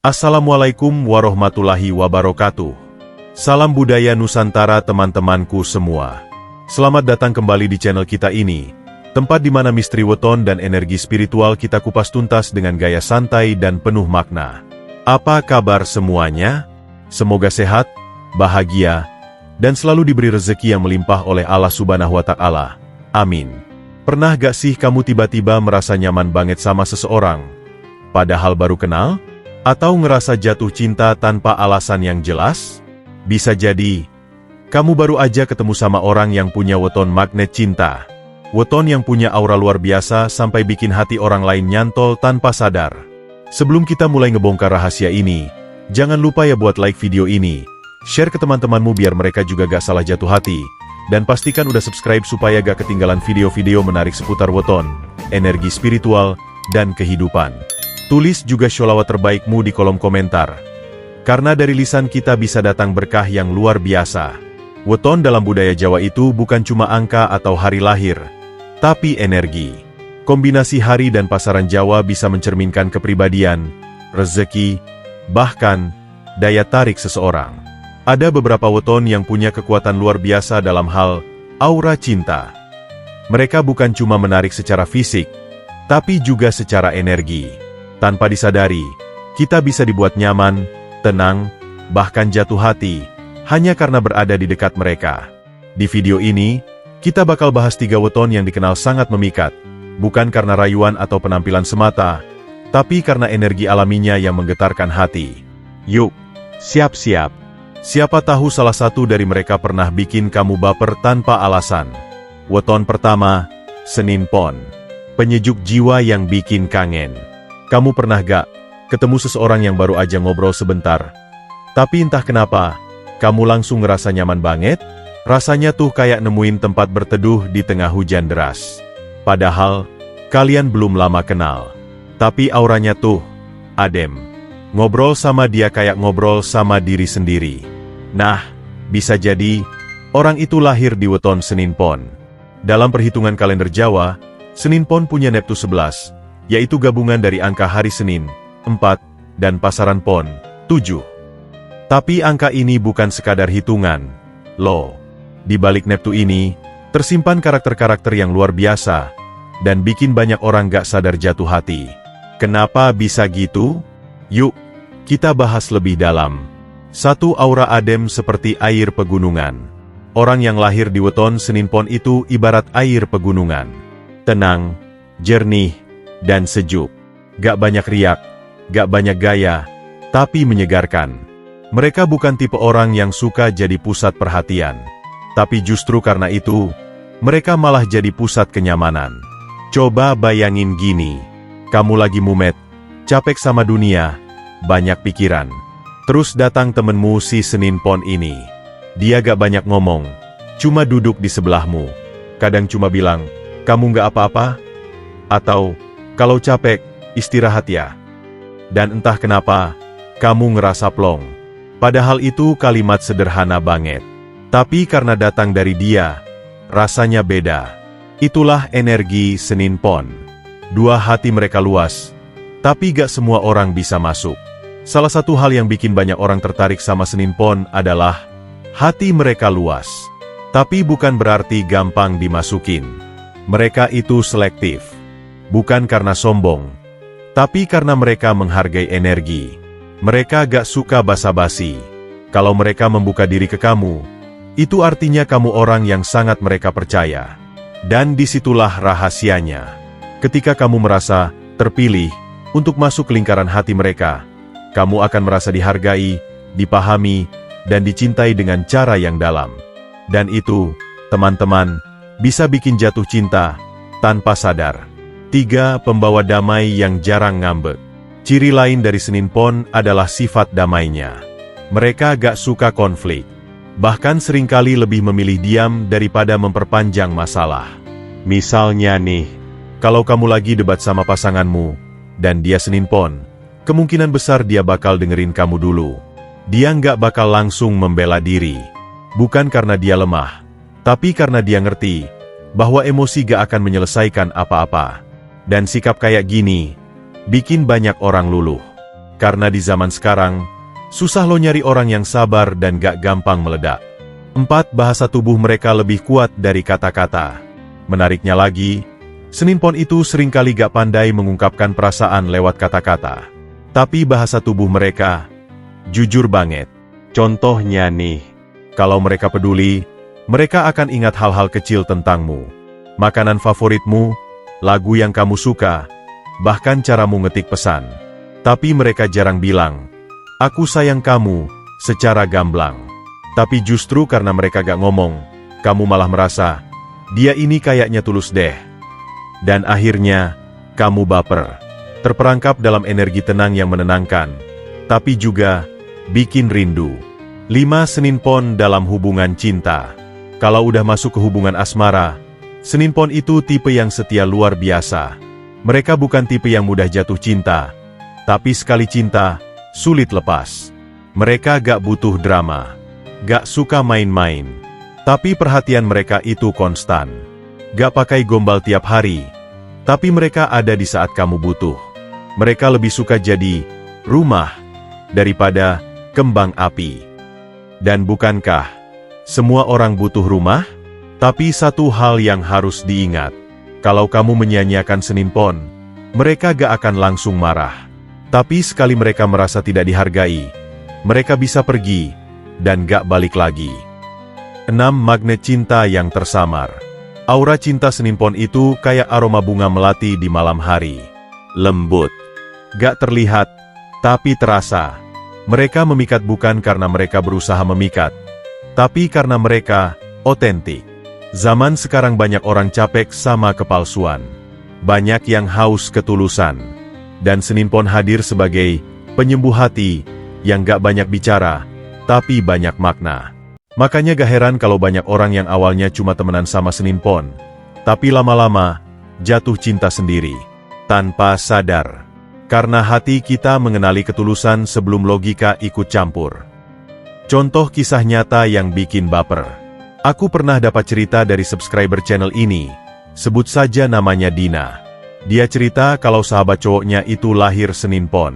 Assalamualaikum warahmatullahi wabarakatuh. Salam budaya Nusantara teman-temanku semua. Selamat datang kembali di channel kita ini, tempat di mana misteri weton dan energi spiritual kita kupas tuntas dengan gaya santai dan penuh makna. Apa kabar semuanya? Semoga sehat, bahagia, dan selalu diberi rezeki yang melimpah oleh Allah Subhanahu wa Ta'ala. Amin. Pernah gak sih kamu tiba-tiba merasa nyaman banget sama seseorang, padahal baru kenal? Atau ngerasa jatuh cinta tanpa alasan yang jelas? Bisa jadi, kamu baru aja ketemu sama orang yang punya weton magnet cinta. Weton yang punya aura luar biasa sampai bikin hati orang lain nyantol tanpa sadar. Sebelum kita mulai ngebongkar rahasia ini, jangan lupa ya buat like video ini, share ke teman-temanmu biar mereka juga gak salah jatuh hati, dan pastikan udah subscribe supaya gak ketinggalan video-video menarik seputar weton, energi spiritual, dan kehidupan. Tulis juga sholawat terbaikmu di kolom komentar. Karena dari lisan kita bisa datang berkah yang luar biasa. Weton dalam budaya Jawa itu bukan cuma angka atau hari lahir, tapi energi. Kombinasi hari dan pasaran Jawa bisa mencerminkan kepribadian, rezeki, bahkan daya tarik seseorang. Ada beberapa weton yang punya kekuatan luar biasa dalam hal aura cinta. Mereka bukan cuma menarik secara fisik, tapi juga secara energi. Tanpa disadari, kita bisa dibuat nyaman, tenang, bahkan jatuh hati, hanya karena berada di dekat mereka. Di video ini, kita bakal bahas 3 weton yang dikenal sangat memikat, bukan karena rayuan atau penampilan semata, tapi karena energi alaminya yang menggetarkan hati. Yuk, siap-siap. Siapa tahu salah satu dari mereka pernah bikin kamu baper tanpa alasan. Weton pertama, Senin Pon. Penyejuk jiwa yang bikin kangen. Kamu pernah gak ketemu seseorang yang baru aja ngobrol sebentar, tapi entah kenapa, kamu langsung ngerasa nyaman banget? Rasanya tuh kayak nemuin tempat berteduh di tengah hujan deras. Padahal, kalian belum lama kenal. Tapi auranya tuh, adem. Ngobrol sama dia kayak ngobrol sama diri sendiri. Nah, bisa jadi, orang itu lahir di weton Senin Pon. Dalam perhitungan kalender Jawa, Senin Pon punya Neptu 11, yaitu gabungan dari angka hari Senin, 4, dan pasaran Pon, 7. Tapi angka ini bukan sekadar hitungan, loh. Di balik Neptu ini, tersimpan karakter-karakter yang luar biasa, dan bikin banyak orang gak sadar jatuh hati. Kenapa bisa gitu? Yuk, kita bahas lebih dalam. 1. Aura adem seperti air pegunungan. Orang yang lahir di weton Senin Pon itu ibarat air pegunungan. Tenang, jernih, dan sejuk. Gak banyak riak, gak banyak gaya, tapi menyegarkan. Mereka bukan tipe orang yang suka jadi pusat perhatian. Tapi justru karena itu, mereka malah jadi pusat kenyamanan. Coba bayangin gini, kamu lagi mumet, capek sama dunia, banyak pikiran. Terus datang temenmu si Senin Pon ini. Dia gak banyak ngomong, cuma duduk di sebelahmu. Kadang cuma bilang, kamu gak apa-apa? Atau, kalau capek, istirahat ya. Dan entah kenapa, kamu ngerasa plong. Padahal itu kalimat sederhana banget. Tapi karena datang dari dia, rasanya beda. Itulah energi Senin Pon. 2. Hati mereka luas, tapi gak semua orang bisa masuk. Salah satu hal yang bikin banyak orang tertarik sama Senin Pon adalah hati mereka luas. Tapi bukan berarti gampang dimasukin. Mereka itu selektif. Bukan karena sombong, tapi karena mereka menghargai energi. Mereka gak suka basa-basi. Kalau mereka membuka diri ke kamu, itu artinya kamu orang yang sangat mereka percaya. Dan disitulah rahasianya. Ketika kamu merasa terpilih untuk masuk ke lingkaran hati mereka, kamu akan merasa dihargai, dipahami, dan dicintai dengan cara yang dalam. Dan itu, teman-teman, bisa bikin jatuh cinta tanpa sadar. 3. Pembawa damai yang jarang ngambek. Ciri lain dari Senin Pon adalah sifat damainya. Mereka gak suka konflik. Bahkan seringkali lebih memilih diam daripada memperpanjang masalah. Misalnya nih, kalau kamu lagi debat sama pasanganmu, dan dia Senin Pon, kemungkinan besar dia bakal dengerin kamu dulu. Dia gak bakal langsung membela diri. Bukan karena dia lemah, tapi karena dia ngerti bahwa emosi gak akan menyelesaikan apa-apa. Dan sikap kayak gini, bikin banyak orang luluh. Karena di zaman sekarang, susah lo nyari orang yang sabar dan gak gampang meledak. 4. Bahasa tubuh mereka lebih kuat dari kata-kata. Menariknya lagi, Seninpon itu seringkali gak pandai mengungkapkan perasaan lewat kata-kata. Tapi bahasa tubuh mereka, jujur banget. Contohnya nih, kalau mereka peduli, mereka akan ingat hal-hal kecil tentangmu. Makanan favoritmu, lagu yang kamu suka, bahkan caramu ngetik pesan. Tapi mereka jarang bilang, "Aku sayang kamu," secara gamblang. Tapi justru karena mereka gak ngomong, kamu malah merasa, dia ini kayaknya tulus deh. Dan akhirnya, kamu baper. Terperangkap dalam energi tenang yang menenangkan, tapi juga bikin rindu. 5. Seninpon dalam hubungan cinta. Kalau udah masuk ke hubungan asmara, Seninpon itu tipe yang setia luar biasa. Mereka bukan tipe yang mudah jatuh cinta, tapi sekali cinta, sulit lepas. Mereka gak butuh drama, gak suka main-main, tapi perhatian mereka itu konstan. Gak pakai gombal tiap hari, tapi mereka ada di saat kamu butuh. Mereka lebih suka jadi rumah daripada kembang api. Dan bukankah semua orang butuh rumah? Tapi satu hal yang harus diingat, kalau kamu menyia-nyiakan Seninpon, mereka gak akan langsung marah. Tapi sekali mereka merasa tidak dihargai, mereka bisa pergi dan gak balik lagi. 6. Magnet cinta yang tersamar. Aura cinta Seninpon itu kayak aroma bunga melati di malam hari. Lembut, gak terlihat, tapi terasa. Mereka memikat bukan karena mereka berusaha memikat, tapi karena mereka otentik. Zaman sekarang banyak orang capek sama kepalsuan. Banyak yang haus ketulusan. Dan Seninpon hadir sebagai penyembuh hati yang gak banyak bicara, tapi banyak makna. Makanya gak heran kalau banyak orang yang awalnya cuma temenan sama Seninpon, tapi lama-lama jatuh cinta sendiri, tanpa sadar. Karena hati kita mengenali ketulusan sebelum logika ikut campur. Contoh kisah nyata yang bikin baper. Aku pernah dapat cerita dari subscriber channel ini, sebut saja namanya Dina. Dia cerita kalau sahabat cowoknya itu lahir Seninpon.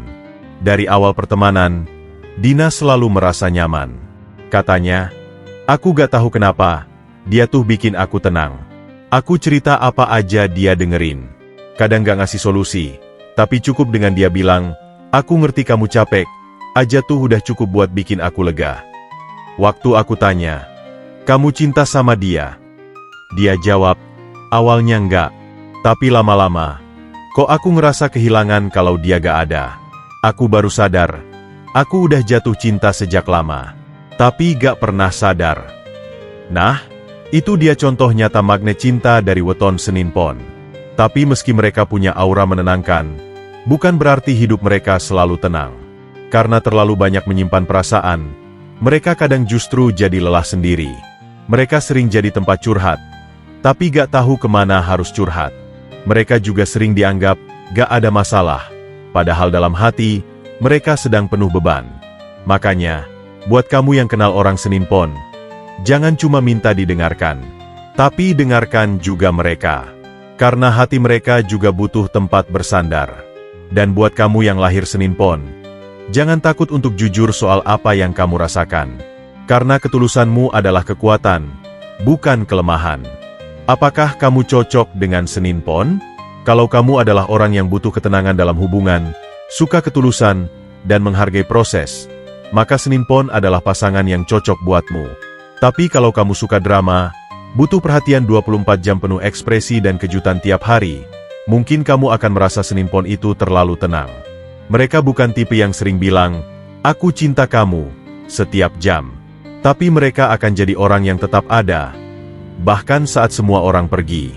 Dari awal pertemanan, Dina selalu merasa nyaman. Katanya, "Aku gak tahu kenapa, dia tuh bikin aku tenang. Aku cerita apa aja dia dengerin. Kadang gak ngasih solusi, tapi cukup dengan dia bilang, 'Aku ngerti kamu capek,' aja tuh udah cukup buat bikin aku lega." Waktu aku tanya, "Kamu cinta sama dia?" Dia jawab, "Awalnya enggak, tapi lama-lama, kok aku ngerasa kehilangan kalau dia gak ada. Aku baru sadar, aku udah jatuh cinta sejak lama, tapi gak pernah sadar." Nah, itu dia contoh nyata magnet cinta dari weton Seninpon. Tapi meski mereka punya aura menenangkan, bukan berarti hidup mereka selalu tenang. Karena terlalu banyak menyimpan perasaan, mereka kadang justru jadi lelah sendiri. Mereka sering jadi tempat curhat, tapi gak tahu kemana harus curhat. Mereka juga sering dianggap gak ada masalah, padahal dalam hati, mereka sedang penuh beban. Makanya, buat kamu yang kenal orang Seninpon, jangan cuma minta didengarkan, tapi dengarkan juga mereka. Karena hati mereka juga butuh tempat bersandar. Dan buat kamu yang lahir Seninpon, jangan takut untuk jujur soal apa yang kamu rasakan. Karena ketulusanmu adalah kekuatan, bukan kelemahan. Apakah kamu cocok dengan Seninpon? Kalau kamu adalah orang yang butuh ketenangan dalam hubungan, suka ketulusan, dan menghargai proses, maka Seninpon adalah pasangan yang cocok buatmu. Tapi kalau kamu suka drama, butuh perhatian 24 jam penuh ekspresi dan kejutan tiap hari, mungkin kamu akan merasa Seninpon itu terlalu tenang. Mereka bukan tipe yang sering bilang, "Aku cinta kamu," setiap jam. Tapi mereka akan jadi orang yang tetap ada, bahkan saat semua orang pergi.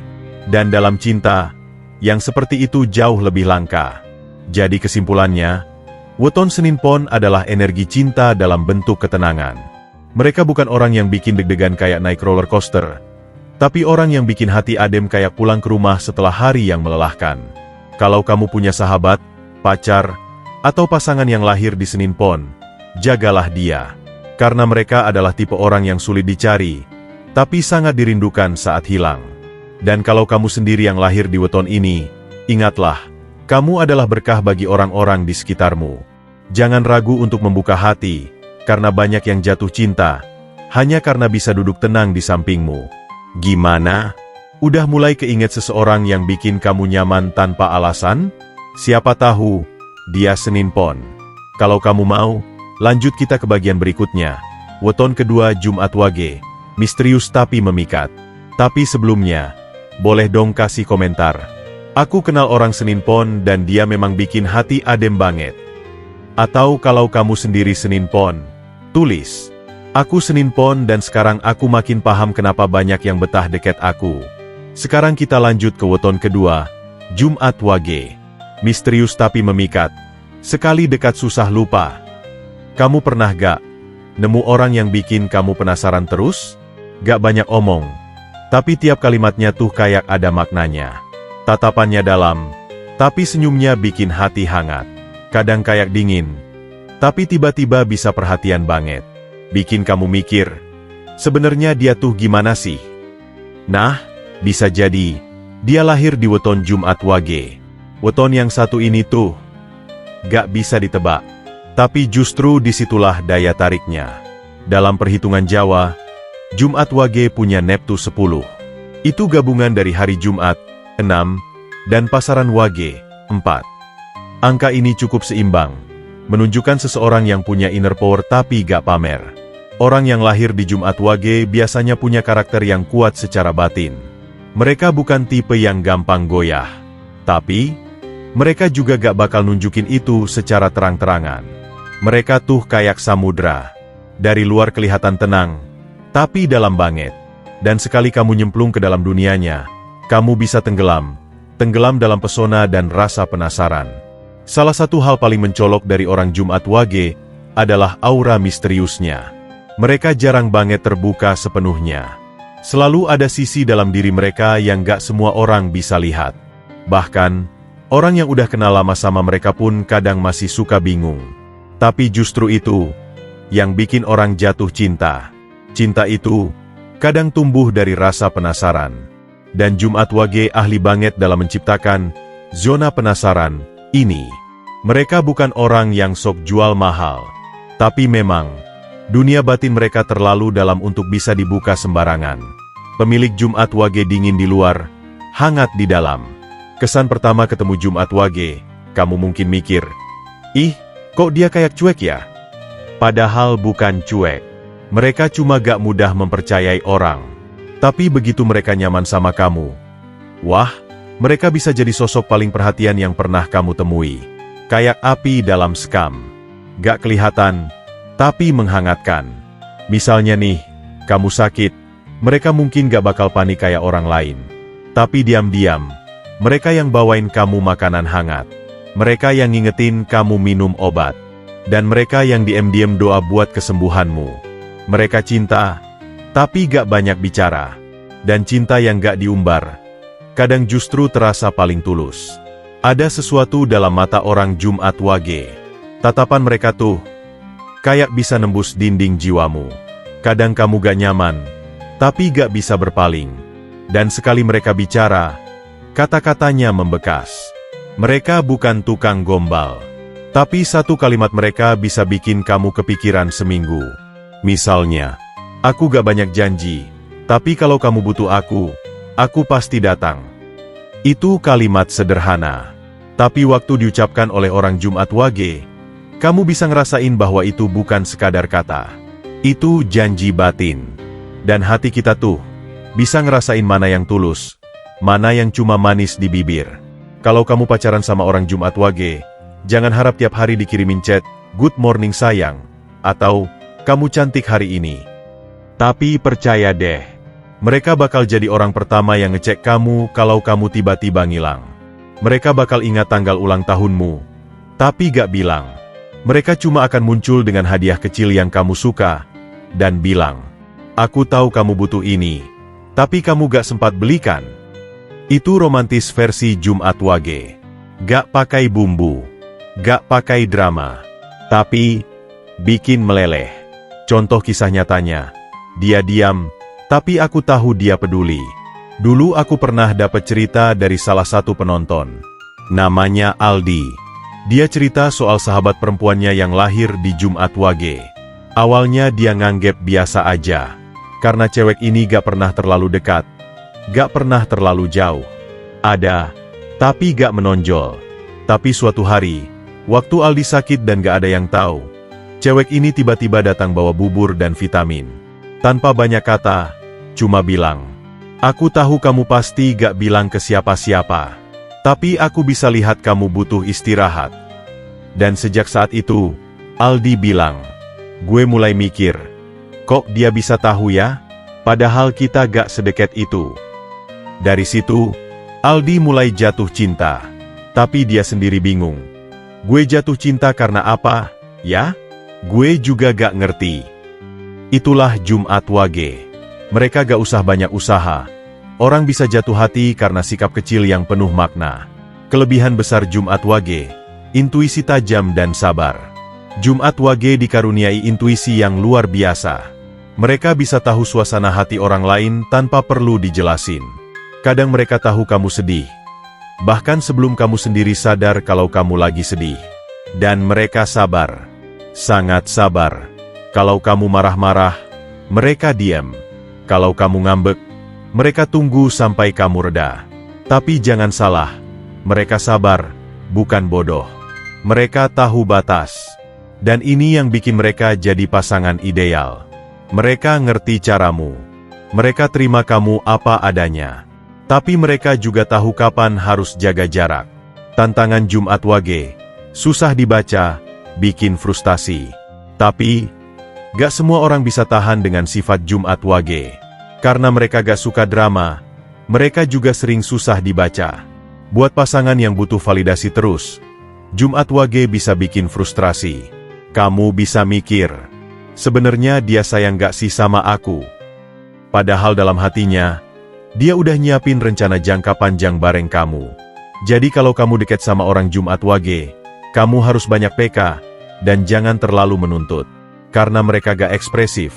Dan dalam cinta, yang seperti itu jauh lebih langka. Jadi kesimpulannya, weton Seninpon adalah energi cinta dalam bentuk ketenangan. Mereka bukan orang yang bikin deg-degan kayak naik roller coaster, tapi orang yang bikin hati adem kayak pulang ke rumah setelah hari yang melelahkan. Kalau kamu punya sahabat, pacar, atau pasangan yang lahir di Seninpon, jagalah dia. Karena mereka adalah tipe orang yang sulit dicari, tapi sangat dirindukan saat hilang. Dan kalau kamu sendiri yang lahir di weton ini, ingatlah, kamu adalah berkah bagi orang-orang di sekitarmu. Jangan ragu untuk membuka hati, karena banyak yang jatuh cinta, hanya karena bisa duduk tenang di sampingmu. Gimana? Udah mulai keinget seseorang yang bikin kamu nyaman tanpa alasan? Siapa tahu, dia Senin Pon. Kalau kamu mau, lanjut kita ke bagian berikutnya. Weton kedua Jumat Wage, misterius tapi memikat. Tapi sebelumnya, boleh dong kasih komentar. Aku kenal orang Senin Pon dan dia memang bikin hati adem banget. Atau kalau kamu sendiri Senin Pon, tulis. Aku Senin Pon dan sekarang aku makin paham kenapa banyak yang betah deket aku. Sekarang kita lanjut ke weton kedua, Jumat Wage. Misterius tapi memikat. Sekali dekat susah lupa. Kamu pernah gak nemu orang yang bikin kamu penasaran terus? Gak banyak omong, tapi tiap kalimatnya tuh kayak ada maknanya. Tatapannya dalam, tapi senyumnya bikin hati hangat. Kadang kayak dingin, tapi tiba-tiba bisa perhatian banget. Bikin kamu mikir, sebenarnya dia tuh gimana sih? Nah, bisa jadi, dia lahir di weton Jumat Wage. Weton yang satu ini tuh, gak bisa ditebak. Tapi justru disitulah daya tariknya. Dalam perhitungan Jawa, Jumat Wage punya Neptu 10. Itu gabungan dari hari Jumat, 6, dan pasaran Wage, 4. Angka ini cukup seimbang, menunjukkan seseorang yang punya inner power tapi gak pamer. Orang yang lahir di Jumat Wage biasanya punya karakter yang kuat secara batin. Mereka bukan tipe yang gampang goyah. Tapi, mereka juga gak bakal nunjukin itu secara terang-terangan. Mereka tuh kayak samudra. Dari luar kelihatan tenang, tapi dalam banget. Dan sekali kamu nyemplung ke dalam dunianya, kamu bisa tenggelam. Tenggelam dalam pesona dan rasa penasaran. Salah satu hal paling mencolok dari orang Jumat Wage adalah aura misteriusnya. Mereka jarang banget terbuka sepenuhnya. Selalu ada sisi dalam diri mereka yang gak semua orang bisa lihat. Bahkan, orang yang udah kenal lama sama mereka pun kadang masih suka bingung. Tapi justru itu yang bikin orang jatuh cinta. Cinta itu kadang tumbuh dari rasa penasaran. Dan Jumat Wage ahli banget dalam menciptakan zona penasaran ini. Mereka bukan orang yang sok jual mahal. Tapi memang, dunia batin mereka terlalu dalam untuk bisa dibuka sembarangan. Pemilik Jumat Wage dingin di luar, hangat di dalam. Kesan pertama ketemu Jumat Wage, kamu mungkin mikir, ih, kok dia kayak cuek ya? Padahal bukan cuek. Mereka cuma gak mudah mempercayai orang. Tapi begitu mereka nyaman sama kamu, wah, mereka bisa jadi sosok paling perhatian yang pernah kamu temui. Kayak api dalam sekam. Gak kelihatan, tapi menghangatkan. Misalnya nih, kamu sakit, mereka mungkin gak bakal panik kayak orang lain. Tapi diam-diam, mereka yang bawain kamu makanan hangat. Mereka yang ngingetin kamu minum obat. Dan mereka yang diam-diam doa buat kesembuhanmu. Mereka cinta, tapi gak banyak bicara. Dan cinta yang gak diumbar, kadang justru terasa paling tulus. Ada sesuatu dalam mata orang Jumat Wage. Tatapan mereka tuh, kayak bisa nembus dinding jiwamu. Kadang kamu gak nyaman, tapi gak bisa berpaling. Dan sekali mereka bicara, kata-katanya membekas. Mereka bukan tukang gombal. Tapi satu kalimat mereka bisa bikin kamu kepikiran seminggu. Misalnya, aku gak banyak janji, tapi kalau kamu butuh aku pasti datang. Itu kalimat sederhana. Tapi waktu diucapkan oleh orang Jumat Wage, kamu bisa ngerasain bahwa itu bukan sekadar kata. Itu janji batin. Dan hati kita tuh, bisa ngerasain mana yang tulus, mana yang cuma manis di bibir. Kalau kamu pacaran sama orang Jumat Wage, jangan harap tiap hari dikirimin chat, "Good morning sayang," atau "Kamu cantik hari ini." Tapi percaya deh, mereka bakal jadi orang pertama yang ngecek kamu kalau kamu tiba-tiba ngilang. Mereka bakal ingat tanggal ulang tahunmu, tapi gak bilang. Mereka cuma akan muncul dengan hadiah kecil yang kamu suka, dan bilang, "Aku tahu kamu butuh ini, tapi kamu gak sempat belikan." Itu romantis versi Jumat Wage. Gak pakai bumbu, gak pakai drama, tapi bikin meleleh. Contoh kisah nyatanya, dia diam, tapi aku tahu dia peduli. Dulu aku pernah dapat cerita dari salah satu penonton. Namanya Aldi. Dia cerita soal sahabat perempuannya yang lahir di Jumat Wage. Awalnya dia nganggep biasa aja, karena cewek ini gak pernah terlalu dekat, gak pernah terlalu jauh. Ada, tapi gak menonjol. Tapi suatu hari, waktu Aldi sakit dan gak ada yang tahu, cewek ini tiba-tiba datang bawa bubur dan vitamin. Tanpa banyak kata, cuma bilang, "Aku tahu kamu pasti gak bilang ke siapa-siapa, tapi aku bisa lihat kamu butuh istirahat." Dan sejak saat itu, Aldi bilang, "Gue mulai mikir, kok dia bisa tahu ya? Padahal kita gak sedekat itu." Dari situ, Aldi mulai jatuh cinta. Tapi dia sendiri bingung. Gue jatuh cinta karena apa, ya? Gue juga gak ngerti. Itulah Jumat Wage. Mereka gak usah banyak usaha. Orang bisa jatuh hati karena sikap kecil yang penuh makna. Kelebihan besar Jumat Wage, intuisi tajam dan sabar. Jumat Wage dikaruniai intuisi yang luar biasa. Mereka bisa tahu suasana hati orang lain tanpa perlu dijelasin. Kadang mereka tahu kamu sedih, bahkan sebelum kamu sendiri sadar kalau kamu lagi sedih. Dan mereka sabar, sangat sabar. Kalau kamu marah-marah, mereka diam. Kalau kamu ngambek, mereka tunggu sampai kamu reda. Tapi jangan salah, mereka sabar, bukan bodoh. Mereka tahu batas. Dan ini yang bikin mereka jadi pasangan ideal. Mereka ngerti caramu. Mereka terima kamu apa adanya. Tapi mereka juga tahu kapan harus jaga jarak. Tantangan Jumat Wage, susah dibaca, bikin frustasi. Tapi, gak semua orang bisa tahan dengan sifat Jumat Wage. Karena mereka gak suka drama, mereka juga sering susah dibaca. Buat pasangan yang butuh validasi terus, Jumat Wage bisa bikin frustrasi. Kamu bisa mikir, sebenarnya dia sayang gak sih sama aku? Padahal dalam hatinya, dia udah nyiapin rencana jangka panjang bareng kamu. Jadi kalau kamu deket sama orang Jumat Wage, kamu harus banyak peka, dan jangan terlalu menuntut. Karena mereka gak ekspresif.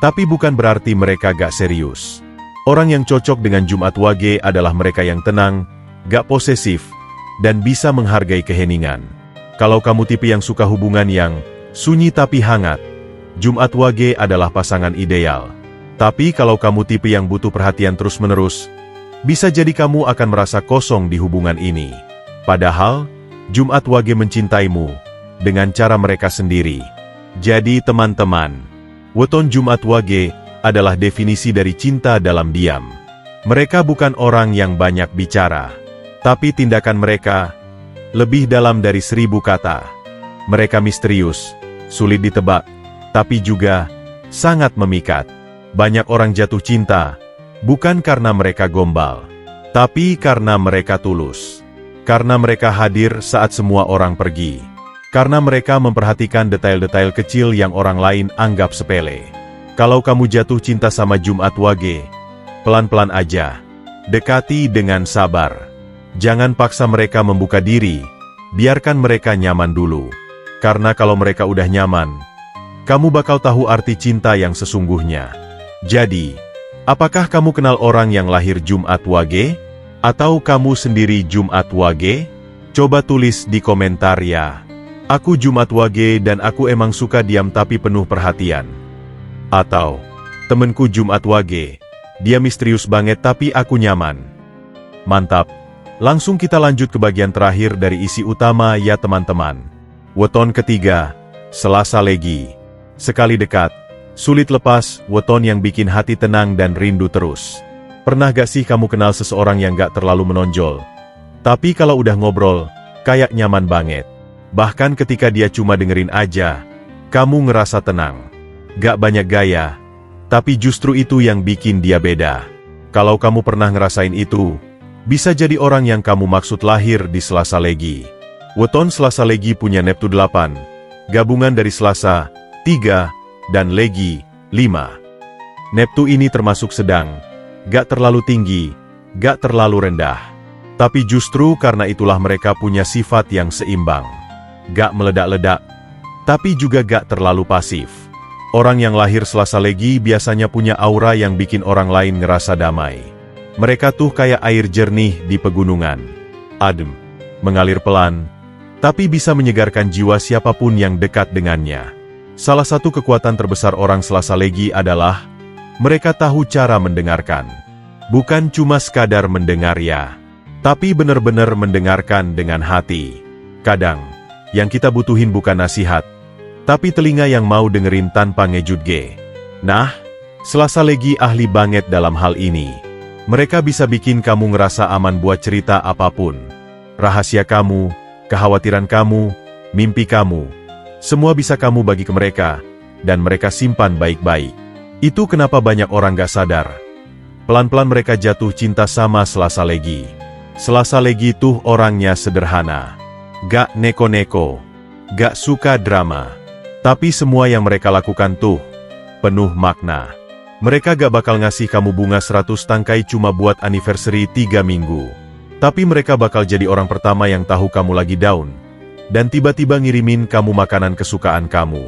Tapi bukan berarti mereka gak serius. Orang yang cocok dengan Jumat Wage adalah mereka yang tenang, gak posesif, dan bisa menghargai keheningan. Kalau kamu tipe yang suka hubungan yang sunyi tapi hangat, Jumat Wage adalah pasangan ideal. Tapi kalau kamu tipe yang butuh perhatian terus-menerus, bisa jadi kamu akan merasa kosong di hubungan ini. Padahal, Jumat Wage mencintaimu dengan cara mereka sendiri. Jadi teman-teman, weton Jumat Wage adalah definisi dari cinta dalam diam. Mereka bukan orang yang banyak bicara, tapi tindakan mereka lebih dalam dari 1000 kata. Mereka misterius, sulit ditebak, tapi juga sangat memikat. Banyak orang jatuh cinta, bukan karena mereka gombal, tapi karena mereka tulus. Karena mereka hadir saat semua orang pergi. Karena mereka memperhatikan detail-detail kecil yang orang lain anggap sepele. Kalau kamu jatuh cinta sama Jumat Wage, pelan-pelan aja. Dekati dengan sabar. Jangan paksa mereka membuka diri, biarkan mereka nyaman dulu. Karena kalau mereka udah nyaman, kamu bakal tahu arti cinta yang sesungguhnya. Jadi, apakah kamu kenal orang yang lahir Jumat Wage? Atau kamu sendiri Jumat Wage? Coba tulis di komentar ya. Aku Jumat Wage dan aku emang suka diam tapi penuh perhatian. Atau, temenku Jumat Wage, dia misterius banget tapi aku nyaman. Mantap. Langsung kita lanjut ke bagian terakhir dari isi utama ya teman-teman. Weton ketiga, Selasa Legi. Sekali dekat, sulit lepas, weton yang bikin hati tenang dan rindu terus. Pernah gak sih kamu kenal seseorang yang gak terlalu menonjol? Tapi kalau udah ngobrol, kayak nyaman banget. Bahkan ketika dia cuma dengerin aja, kamu ngerasa tenang. Gak banyak gaya, tapi justru itu yang bikin dia beda. Kalau kamu pernah ngerasain itu, bisa jadi orang yang kamu maksud lahir di Selasa Legi. Weton Selasa Legi punya Neptu 8, gabungan dari Selasa, 3, dan Legi, 5. Neptu ini termasuk sedang, gak terlalu tinggi, gak terlalu rendah. Tapi justru karena itulah mereka punya sifat yang seimbang. Gak meledak-ledak, tapi juga gak terlalu pasif. Orang yang lahir Selasa Legi biasanya punya aura yang bikin orang lain ngerasa damai. Mereka tuh kayak air jernih di pegunungan. Adem, mengalir pelan, tapi bisa menyegarkan jiwa siapapun yang dekat dengannya. Salah satu kekuatan terbesar orang Selasa Legi adalah mereka tahu cara mendengarkan. Bukan cuma sekadar mendengar ya, tapi benar-benar mendengarkan dengan hati. Kadang, yang kita butuhin bukan nasihat, tapi telinga yang mau dengerin tanpa ngejudge. Nah, Selasa Legi ahli banget dalam hal ini. Mereka bisa bikin kamu ngerasa aman buat cerita apapun. Rahasia kamu, kekhawatiran kamu, mimpi kamu, semua bisa kamu bagi ke mereka, dan mereka simpan baik-baik. Itu kenapa banyak orang gak sadar. Pelan-pelan mereka jatuh cinta sama Selasa Legi. Selasa Legi tuh orangnya sederhana. Gak neko-neko. Gak suka drama. Tapi semua yang mereka lakukan tuh penuh makna. Mereka gak bakal ngasih kamu bunga 100 tangkai cuma buat anniversary 3 minggu. Tapi mereka bakal jadi orang pertama yang tahu kamu lagi down. Dan tiba-tiba ngirimin kamu makanan kesukaan kamu.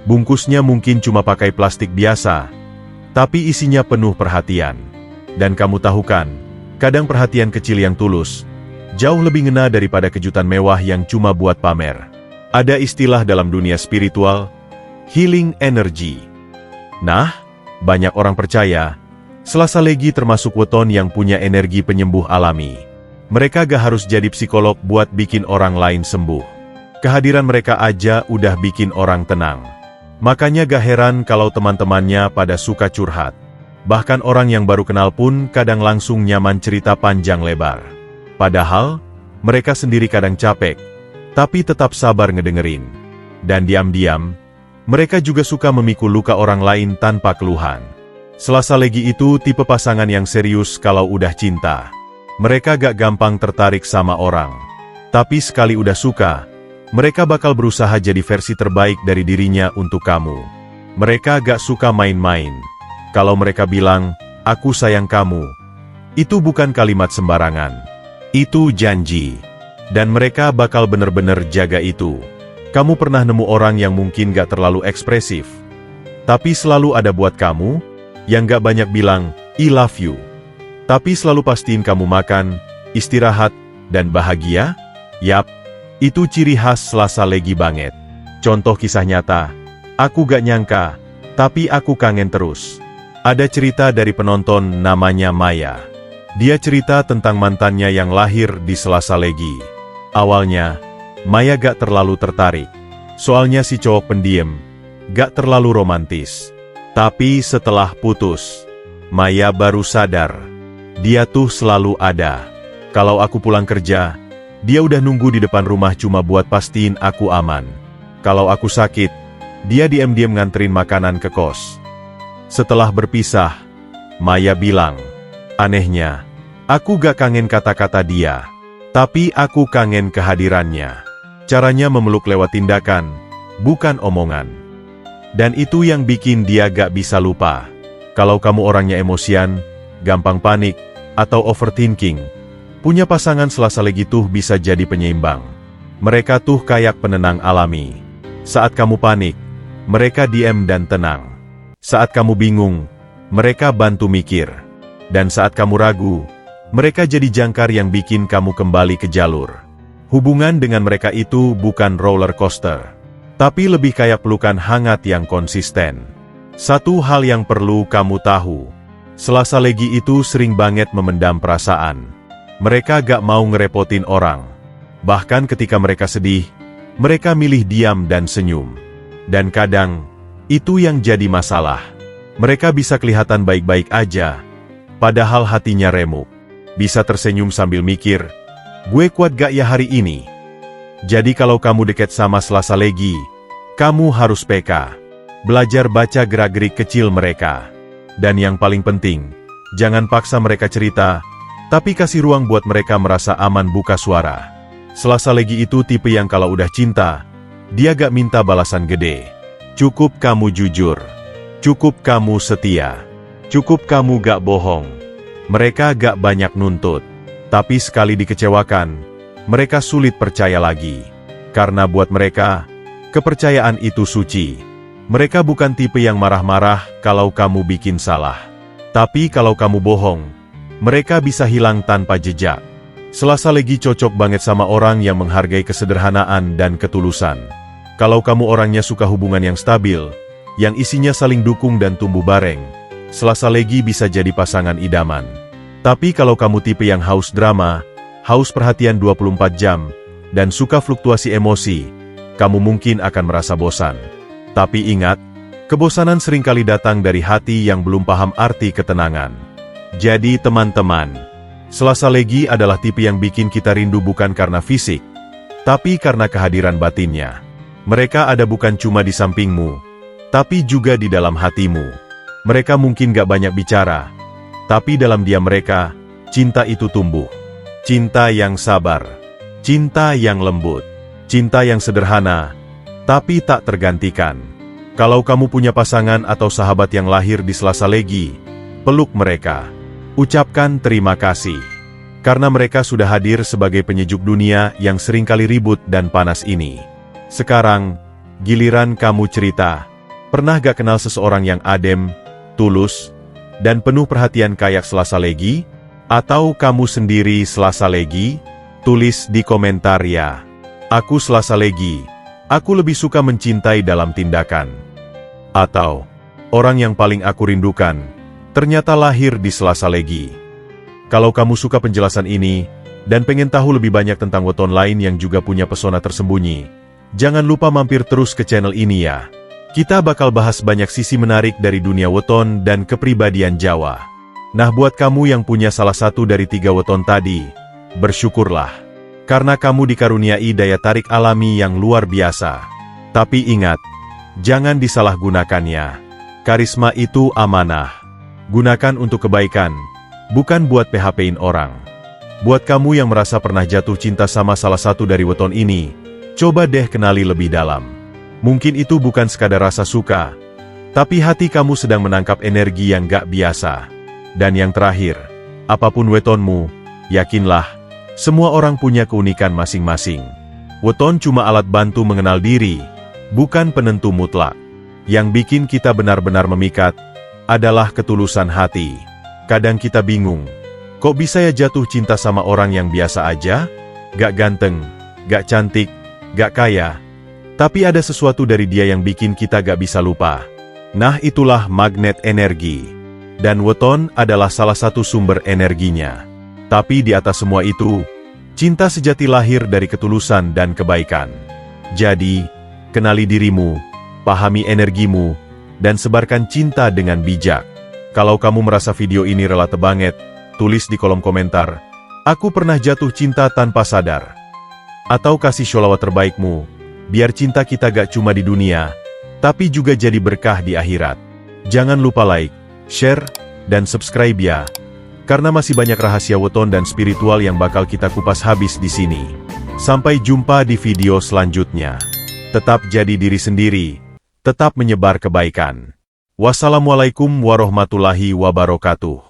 Bungkusnya mungkin cuma pakai plastik biasa, tapi isinya penuh perhatian. Dan kamu tahu kan, kadang perhatian kecil yang tulus, jauh lebih ngena daripada kejutan mewah yang cuma buat pamer. Ada istilah dalam dunia spiritual, healing energy. Nah, banyak orang percaya, Selasa Legi termasuk weton yang punya energi penyembuh alami. Mereka gak harus jadi psikolog buat bikin orang lain sembuh. Kehadiran mereka aja udah bikin orang tenang. Makanya gak heran kalau teman-temannya pada suka curhat. Bahkan orang yang baru kenal pun kadang langsung nyaman cerita panjang lebar. Padahal, mereka sendiri kadang capek, tapi tetap sabar ngedengerin. Dan diam-diam, mereka juga suka memikul luka orang lain tanpa keluhan. Selasa Legi itu tipe pasangan yang serius kalau udah cinta. Mereka gak gampang tertarik sama orang. Tapi sekali udah suka, mereka bakal berusaha jadi versi terbaik dari dirinya untuk kamu. Mereka gak suka main-main. Kalau mereka bilang, aku sayang kamu, itu bukan kalimat sembarangan. Itu janji. Dan mereka bakal bener-bener jaga itu. Kamu pernah nemu orang yang mungkin gak terlalu ekspresif, tapi selalu ada buat kamu, yang gak banyak bilang, I love you. Tapi selalu pastiin kamu makan, istirahat, dan bahagia? Yap. Itu ciri khas Selasa Legi banget. Contoh kisah nyata. Aku gak nyangka, tapi aku kangen terus. Ada cerita dari penonton namanya Maya. Dia cerita tentang mantannya yang lahir di Selasa Legi. Awalnya, Maya gak terlalu tertarik. Soalnya si cowok pendiam, gak terlalu romantis. Tapi setelah putus, Maya baru sadar. Dia tuh selalu ada. Kalau aku pulang kerja, dia udah nunggu di depan rumah cuma buat pastiin aku aman. Kalau aku sakit, dia diam-diam nganterin makanan ke kos. Setelah berpisah, Maya bilang, anehnya, aku gak kangen kata-kata dia, tapi aku kangen kehadirannya. Caranya memeluk lewat tindakan, bukan omongan. Dan itu yang bikin dia gak bisa lupa. Kalau kamu orangnya emosian, gampang panik, atau overthinking, punya pasangan Selasa Legi tuh bisa jadi penyeimbang. Mereka tuh kayak penenang alami. Saat kamu panik, mereka diam dan tenang. Saat kamu bingung, mereka bantu mikir. Dan saat kamu ragu, mereka jadi jangkar yang bikin kamu kembali ke jalur. Hubungan dengan mereka itu bukan roller coaster, tapi lebih kayak pelukan hangat yang konsisten. Satu hal yang perlu kamu tahu, Selasa Legi itu sering banget memendam perasaan. Mereka gak mau ngerepotin orang. Bahkan ketika mereka sedih, mereka milih diam dan senyum. Dan kadang, itu yang jadi masalah. Mereka bisa kelihatan baik-baik aja, padahal hatinya remuk. Bisa tersenyum sambil mikir, gue kuat gak ya hari ini? Jadi kalau kamu deket sama Selasa Legi, kamu harus peka. Belajar baca gerak-gerik kecil mereka. Dan yang paling penting, jangan paksa mereka cerita, tapi kasih ruang buat mereka merasa aman buka suara. Selasa Legi itu tipe yang kalau udah cinta, dia gak minta balasan gede. Cukup kamu jujur. Cukup kamu setia. Cukup kamu gak bohong. Mereka gak banyak nuntut. Tapi sekali dikecewakan, mereka sulit percaya lagi. Karena buat mereka, kepercayaan itu suci. Mereka bukan tipe yang marah-marah kalau kamu bikin salah. Tapi kalau kamu bohong, mereka bisa hilang tanpa jejak. Selasa Legi cocok banget sama orang yang menghargai kesederhanaan dan ketulusan. Kalau kamu orangnya suka hubungan yang stabil, yang isinya saling dukung dan tumbuh bareng, Selasa Legi bisa jadi pasangan idaman. Tapi kalau kamu tipe yang haus drama, haus perhatian 24 jam, dan suka fluktuasi emosi, kamu mungkin akan merasa bosan. Tapi ingat, kebosanan seringkali datang dari hati yang belum paham arti ketenangan. Jadi teman-teman, Selasa Legi adalah tipe yang bikin kita rindu bukan karena fisik, tapi karena kehadiran batinnya. Mereka ada bukan cuma di sampingmu, tapi juga di dalam hatimu. Mereka mungkin gak banyak bicara, tapi dalam diam mereka, cinta itu tumbuh. Cinta yang sabar, cinta yang lembut, cinta yang sederhana, tapi tak tergantikan. Kalau kamu punya pasangan atau sahabat yang lahir di Selasa Legi, peluk mereka. Ucapkan terima kasih. Karena mereka sudah hadir sebagai penyejuk dunia yang seringkali ribut dan panas ini. Sekarang, giliran kamu cerita. Pernah gak kenal seseorang yang adem, tulus, dan penuh perhatian kayak Selasa Legi? Atau kamu sendiri Selasa Legi? Tulis di komentar ya. Aku Selasa Legi. Aku lebih suka mencintai dalam tindakan. Atau, orang yang paling aku rindukan, ternyata lahir di Selasa Legi. Kalau kamu suka penjelasan ini, dan pengen tahu lebih banyak tentang weton lain yang juga punya pesona tersembunyi, jangan lupa mampir terus ke channel ini ya. Kita bakal bahas banyak sisi menarik dari dunia weton dan kepribadian Jawa. Nah buat kamu yang punya salah satu dari 3 weton tadi, bersyukurlah. Karena kamu dikaruniai daya tarik alami yang luar biasa. Tapi ingat, jangan disalahgunakannya. Karisma itu amanah. Gunakan untuk kebaikan, bukan buat PHP-in orang. Buat kamu yang merasa pernah jatuh cinta sama salah satu dari weton ini, coba deh kenali lebih dalam. Mungkin itu bukan sekadar rasa suka, tapi hati kamu sedang menangkap energi yang gak biasa. Dan yang terakhir, apapun wetonmu, yakinlah, semua orang punya keunikan masing-masing. Weton cuma alat bantu mengenal diri, bukan penentu mutlak. Yang bikin kita benar-benar memikat, adalah ketulusan hati. Kadang kita bingung, kok bisa ya jatuh cinta sama orang yang biasa aja? Gak ganteng, gak cantik, gak kaya. Tapi ada sesuatu dari dia yang bikin kita gak bisa lupa. Nah itulah magnet energi. Dan weton adalah salah satu sumber energinya. Tapi di atas semua itu, cinta sejati lahir dari ketulusan dan kebaikan. Jadi, kenali dirimu, pahami energimu, dan sebarkan cinta dengan bijak. Kalau kamu merasa video ini relate banget, tulis di kolom komentar, aku pernah jatuh cinta tanpa sadar. Atau kasih sholawat terbaikmu, biar cinta kita gak cuma di dunia, tapi juga jadi berkah di akhirat. Jangan lupa like, share, dan subscribe ya. Karena masih banyak rahasia weton dan spiritual yang bakal kita kupas habis di sini. Sampai jumpa di video selanjutnya. Tetap jadi diri sendiri. Tetap menyebar kebaikan. Wassalamualaikum warahmatullahi wabarakatuh.